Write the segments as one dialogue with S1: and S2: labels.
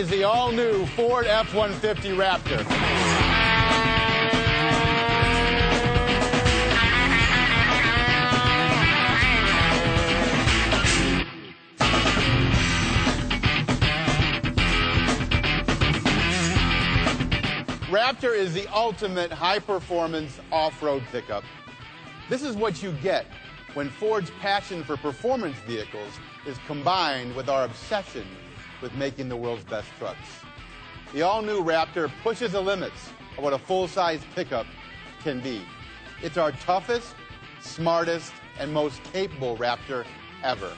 S1: is the all-new Ford F-150 Raptor. Raptor is the ultimate high-performance off-road pickup. This is what you get when Ford's passion for performance vehicles is combined with our obsession with making the world's best trucks. The all-new Raptor pushes the limits of what a full-size pickup can be. It's our toughest, smartest, and most capable Raptor ever.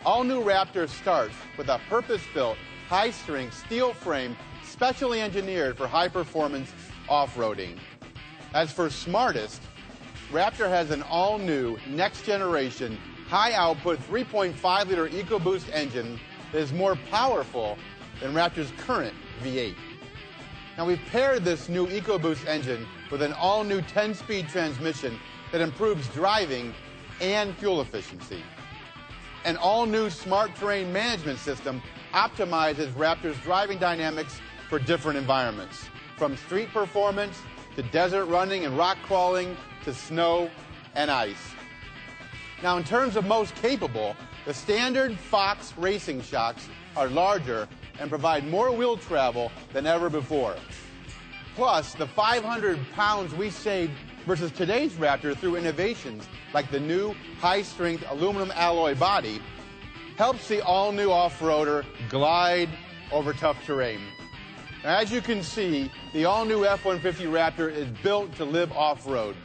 S1: All-new Raptor starts with a purpose-built, high-strength steel frame specially engineered for high-performance off-roading. As for smartest, Raptor has an all-new, next-generation, high-output 3.5-liter EcoBoost engine that is more powerful than Raptor's current V8. Now, we've paired this new EcoBoost engine with an all-new 10-speed transmission that improves driving and fuel efficiency. An all-new smart terrain management system optimizes Raptor's driving dynamics for different environments, from street performance to desert running and rock crawling to snow and ice. Now, in terms of most capable, the standard Fox racing shocks are larger and provide more wheel travel than ever before. Plus, the 500 pounds we saved versus today's Raptor through innovations like the new high-strength aluminum alloy body helps the all-new off-roader glide over tough terrain. Now, as you can see, the all-new F-150 Raptor is built to live off-road.